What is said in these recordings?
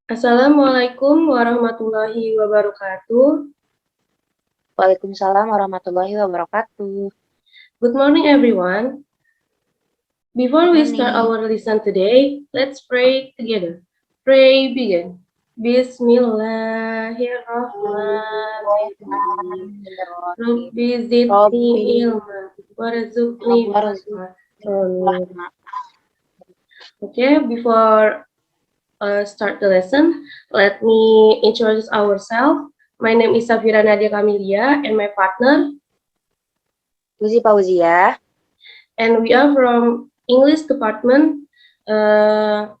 Assalamualaikum warahmatullahi wabarakatuh. Waalaikumsalam warahmatullahi wabarakatuh. Good morning, everyone. Before Good we start morning. our lesson today, let's pray together. Pray begin. Bismillahirrahmanirrahim. Rabbi zidni Robbi ilma warzuqni fahma. Amin. warahmah. Okay, before start the lesson, let me introduce ourselves. My name is Safira Nadia Kamilia and my partner, Uzi Fauzia. and we are from English department, the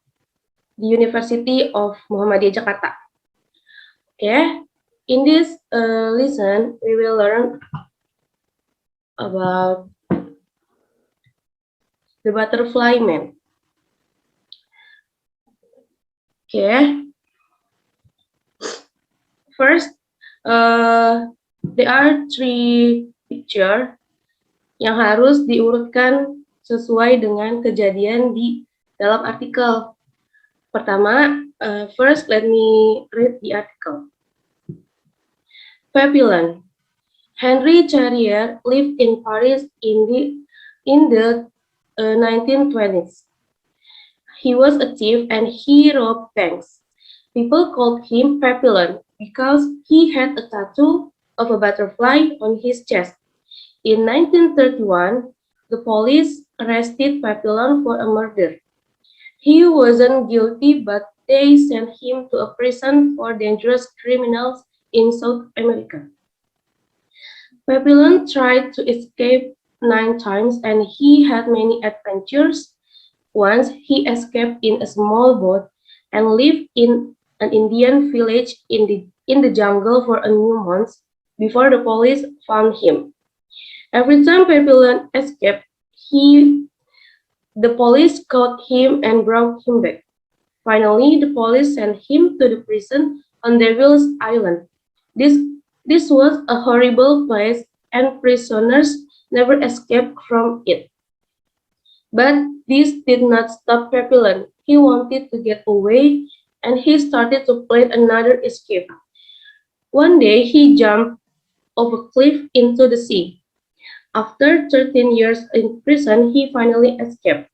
University of Muhammadiyah Jakarta. Okay, in this lesson we will learn about the butterfly man. Okay, first there are three picture yang harus diurutkan sesuai dengan kejadian di dalam artikel. Pertama, first let me read the article. Papillon. Henri Charrier lived in Paris in the 1920s. He was a thief and he robbed banks. People called him Papillon because he had a tattoo of a butterfly on his chest. In 1931, the police arrested Papillon for a murder. He wasn't guilty, but they sent him to a prison for dangerous criminals in South America. Papillon tried to escape 9 times and he had many adventures. Once he escaped in a small boat and lived in an Indian village in the jungle for a few months before the police found him. Every time Papillon escaped, the police caught him and brought him back. Finally, the police sent him to the prison on Devil's Island. This was a horrible place and prisoners never escaped from it. But this did not stop Papillon. He wanted to get away and he started to plan another escape. One day he jumped off a cliff into the sea. After 13 years in prison, he finally escaped.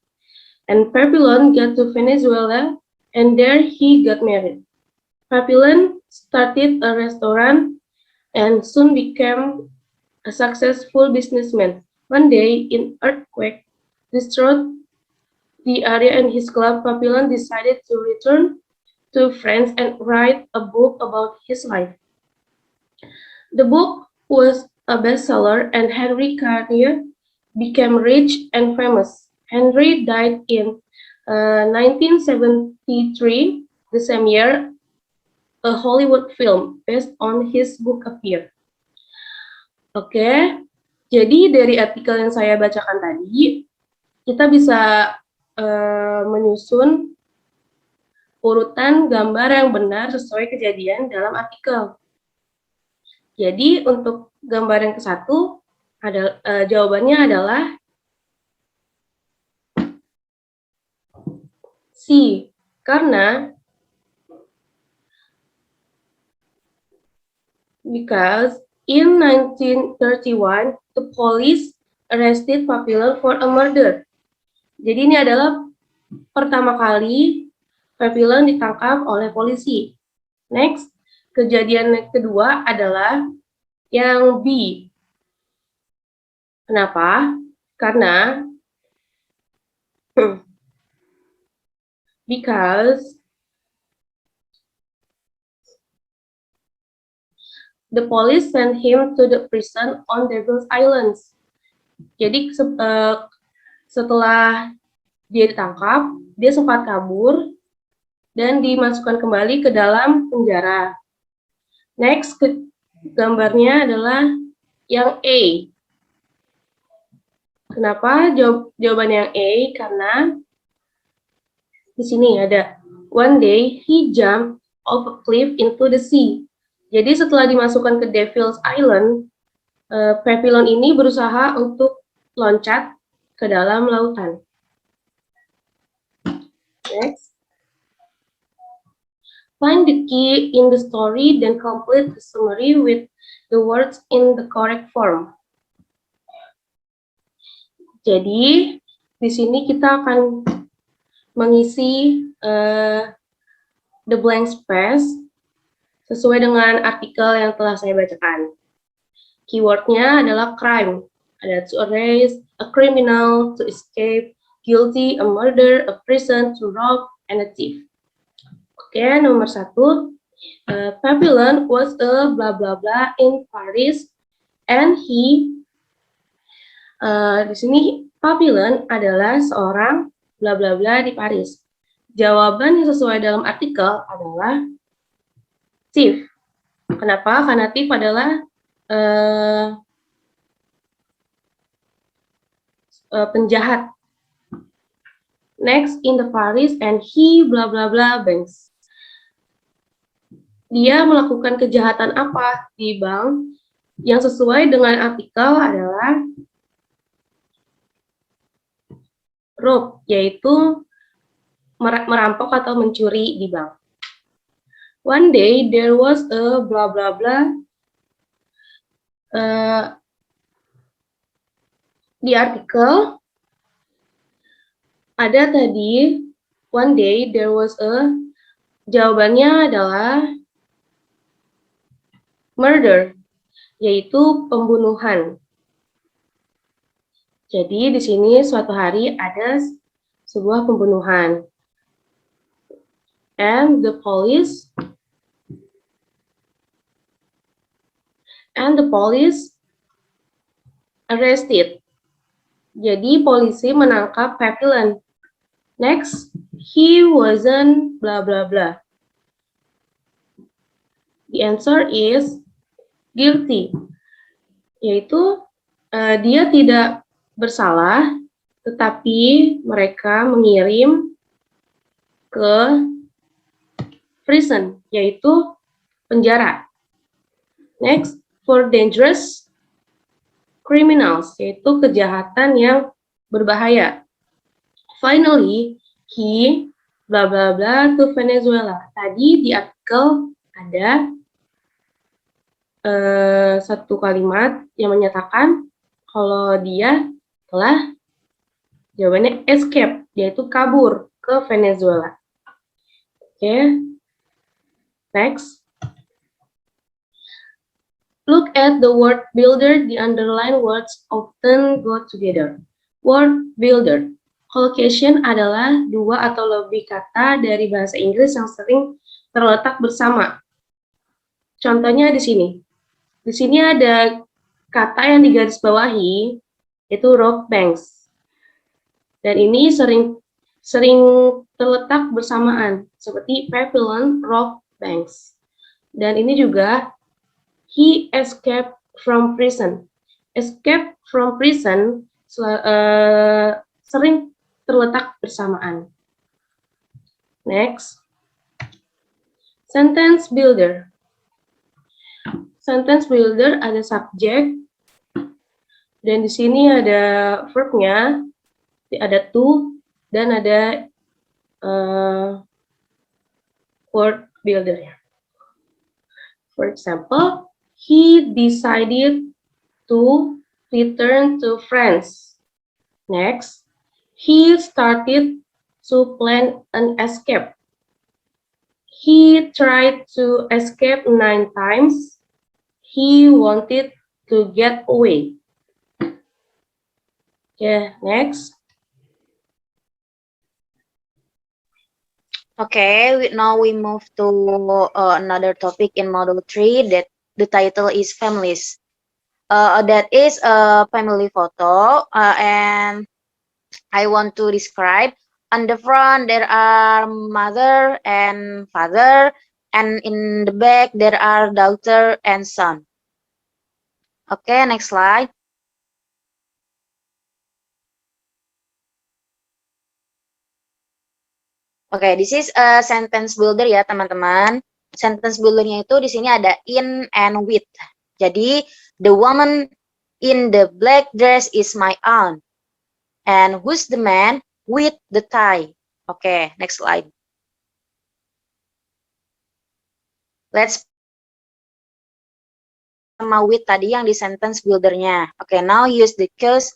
And Papillon got to Venezuela and there he got married. Papillon started a restaurant and soon became a successful businessman. One day, an earthquake destroyed the area and his club Papillon decided to return to France and write a book about his life. The book was a bestseller and Henri Cartier became rich and famous. Henri died in 1973. The same year, a Hollywood film based on his book appeared. Oke, jadi dari artikel yang saya bacakan tadi, kita bisa menyusun urutan gambar yang benar sesuai kejadian dalam artikel. Jadi untuk gambar yang ke-1, jawabannya adalah C, karena because in 1931 the police arrested Papillon for a murder. Jadi ini adalah pertama kali Papillon ditangkap oleh polisi. Next, kejadian yang kedua adalah yang B. Kenapa? Karena because the police sent him to the prison on Devil's Island. Jadi setelah dia ditangkap, dia sempat kabur dan dimasukkan kembali ke dalam penjara. Next, gambarnya adalah yang A. Kenapa jawabannya yang A? Karena di sini ada one day he jumped off a cliff into the sea. Jadi setelah dimasukkan ke Devil's Island, Papillon ini berusaha untuk loncat ke dalam lautan. Next. Find the key in the story, then complete the summary with the words in the correct form. Jadi, di sini kita akan mengisi the blank space sesuai dengan artikel yang telah saya bacakan. Keywordnya adalah crime. Ada to arrest, a criminal, to escape, guilty, a murder, a prison, to rob, and a thief. Oke, nomor 1. Papillon was a blah blah blah in Paris, and he. Di sini Papillon adalah seorang bla bla bla di Paris. Jawaban yang sesuai dalam artikel adalah thief. Kenapa? Karena thief adalah penjahat. Next, in the Paris and he bla bla bla banks. Dia melakukan kejahatan apa di bank? Yang sesuai dengan artikel adalah rob, yaitu merampok atau mencuri di bank. One day there was a blah blah blah. Di artikel ada tadi one day there was a, jawabannya adalah murder, yaitu pembunuhan. Jadi di sini suatu hari ada sebuah pembunuhan. And the police arrested. Jadi polisi menangkap Papillon. Next, he wasn't blah blah blah. The answer is guilty. Yaitu dia tidak bersalah, tetapi mereka mengirim ke prison, yaitu penjara. Next, for dangerous criminals, yaitu kejahatan yang berbahaya. Finally, he bla bla bla to Venezuela. Tadi di artikel ada satu kalimat yang menyatakan kalau dia telah, jawabannya escape, yaitu kabur ke Venezuela. Oke. Next. Look at the word builder. The underlined words often go together. Word builder. Collocation adalah dua atau lebih kata dari bahasa Inggris yang sering terletak bersama. Contohnya di sini. Di sini ada kata yang digarisbawahi, yaitu rob banks. Dan ini sering terletak bersamaan, seperti Papillon rob banks. Dan ini juga he escaped from prison. Escape from prison sering terletak bersamaan. Next. Sentence builder. Sentence builder ada subjek, dan di sini ada verbnya, ada to, dan ada word builder. For example, he decided to return to France. Next, he started to plan an escape. He tried to escape 9 times. He wanted to get away. Okay, next. Okay, now we move to another topic in Model 3 that the title is families. That is a family photo, and I want to describe. On the front there are mother and father, and in the back there are daughter and son. Okay, next slide. Okay, this is a sentence builder ya teman-teman. Sentence buildernya itu di sini ada in and with. Jadi the woman in the black dress is my aunt. And who's the man with the tie? Okay, next slide. Let's sama with tadi yang di sentence buildernya. Oke, now use the cues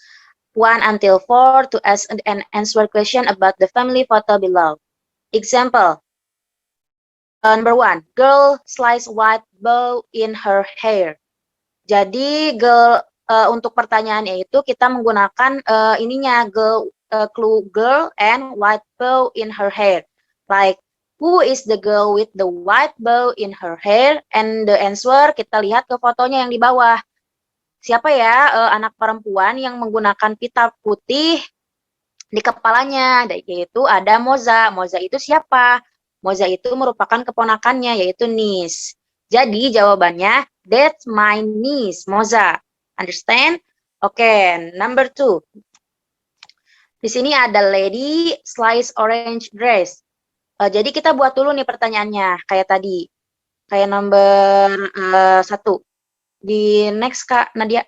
1 until 4 to ask and answer question about the family photo below. Example. Number 1, girl slice white bow in her hair. Jadi untuk pertanyaannya itu kita menggunakan ininya clue girl and white bow in her hair. Like who is the girl with the white bow in her hair? And the answer kita lihat ke fotonya yang di bawah. Siapa ya anak perempuan yang menggunakan pita putih di kepalanya? Yaitu ada Moza. Moza itu siapa? Moza itu merupakan keponakannya yaitu niece. Jadi jawabannya that's my niece, Moza. Understand? Oke, number 2. Di sini ada lady slice orange dress. Jadi kita buat dulu nih pertanyaannya kayak tadi. Kayak number 1. Di next Kak Nadia.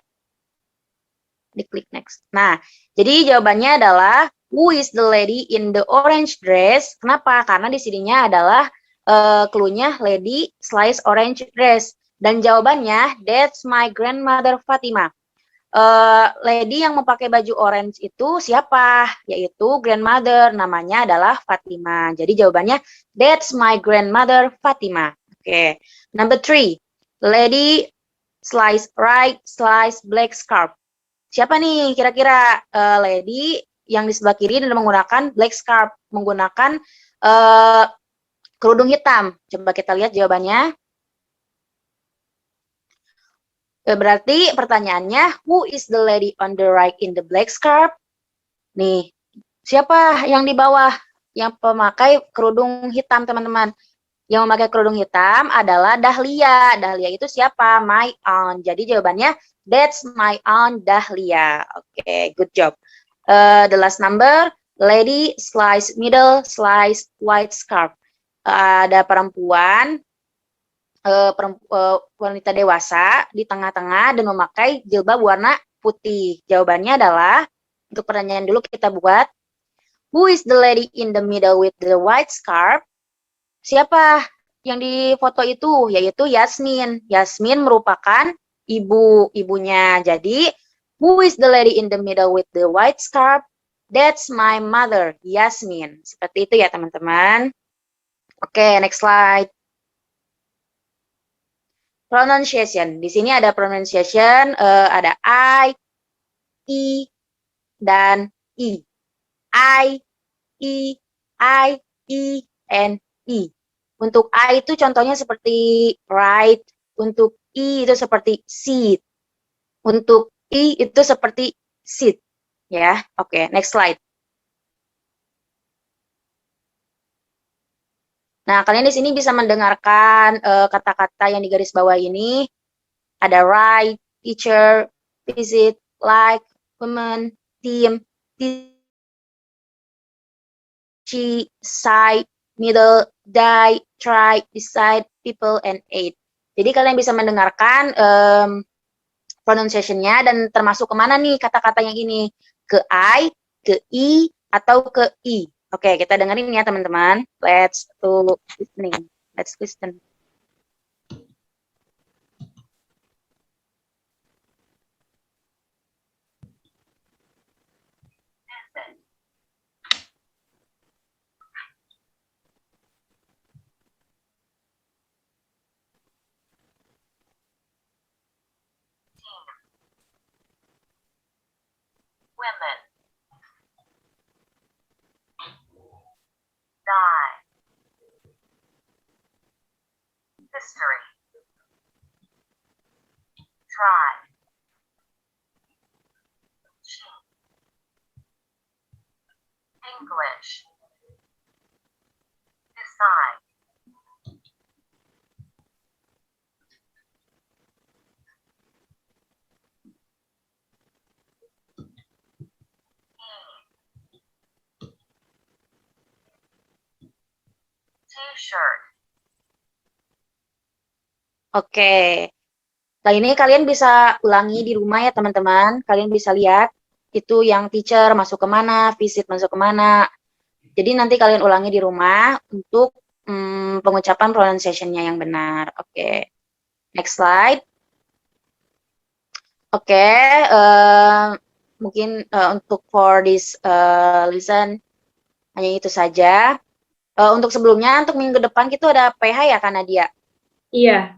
Diklik next. Nah, jadi jawabannya adalah who is the lady in the orange dress? Kenapa? Karena di sininya adalah clue-nya lady slice orange dress. Dan jawabannya that's my grandmother Fatima. Lady yang memakai baju orange itu siapa? Yaitu grandmother, namanya adalah Fatima. Jadi jawabannya that's my grandmother Fatima. Oke. Number 3. Lady slice black scarf. Siapa nih kira-kira lady yang di sebelah kiri dan menggunakan black scarf, menggunakan kerudung hitam. Coba kita lihat jawabannya. Berarti pertanyaannya, who is the lady on the right in the black scarf? Nih, siapa yang di bawah yang memakai kerudung hitam, teman-teman? Yang memakai kerudung hitam adalah Dahlia. Dahlia itu siapa? My aunt. Jadi jawabannya, that's my aunt Dahlia. Oke, good job. The last number, lady slice middle slice white scarf. Ada perempuan, wanita dewasa di tengah-tengah dan memakai jilbab warna putih. Jawabannya adalah, untuk pertanyaan dulu kita buat, who is the lady in the middle with the white scarf? Siapa yang di foto itu? Yaitu Yasmin. Yasmin merupakan ibunya. Jadi, who is the lady in the middle with the white scarf? That's my mother, Yasmin. Seperti itu ya, teman-teman. Oke, next slide. Pronunciation. Di sini ada pronunciation, ada I, dan I. I, and I. Untuk I itu contohnya seperti right, untuk I itu seperti sit, untuk I itu seperti sit. Ya, oke, next slide. Nah, kalian di sini bisa mendengarkan kata-kata yang di garis bawah ini. Ada right, teacher, visit, like, woman, team, she, side, middle, die, try, decide, people, and aid. Jadi kalian bisa mendengarkan pronunciation-nya dan termasuk kemana nih kata-kata yang ini. Ke I, ke I, atau ke I. Oke, kita dengerin ya teman-teman. Let's listen. Women. Die. History. Try. English. Decide. T-shirt. Oke. Nah, ini kalian bisa ulangi di rumah ya teman-teman. Kalian bisa lihat itu yang teacher masuk kemana, visit masuk kemana. Jadi nanti kalian ulangi di rumah untuk pengucapan pronunciation-nya yang benar. Oke. Next slide. Oke, mungkin untuk for this lesson hanya itu saja. Untuk sebelumnya, untuk minggu depan kita ada PH ya, Kak Nadia? Iya,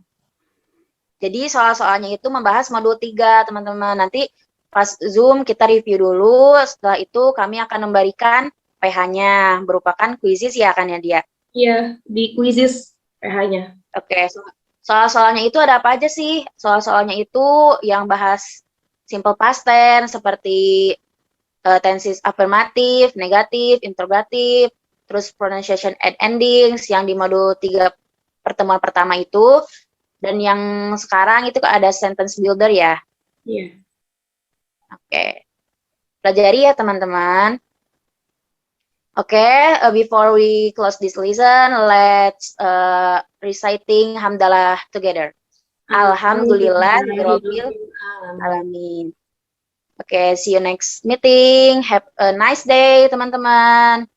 Jadi soal-soalnya itu membahas modul 3, teman-teman. Nanti pas Zoom kita review dulu, setelah itu kami akan memberikan PH-nya, berupakan quizzes ya, Kak Nadia? iya, di quizzes PH-nya. Oke, soal-soalnya itu ada apa aja sih? Soal-soalnya itu yang bahas simple past tense seperti tenses afirmatif, negatif, interrogatif, terus pronunciation and endings yang di modul 3 pertemuan pertama itu, dan yang sekarang itu ada sentence builder ya. Iya. Oke, pelajari ya teman-teman. Oke, before we close this lesson, let's reciting hamdalah together. Alhamdulillah, Rabbil alamin. Oke, see you next meeting. Have a nice day, teman-teman.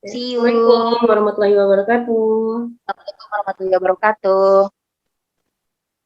See you. Assalamualaikum warahmatullahi wabarakatuh. Assalamualaikum warahmatullahi wabarakatuh.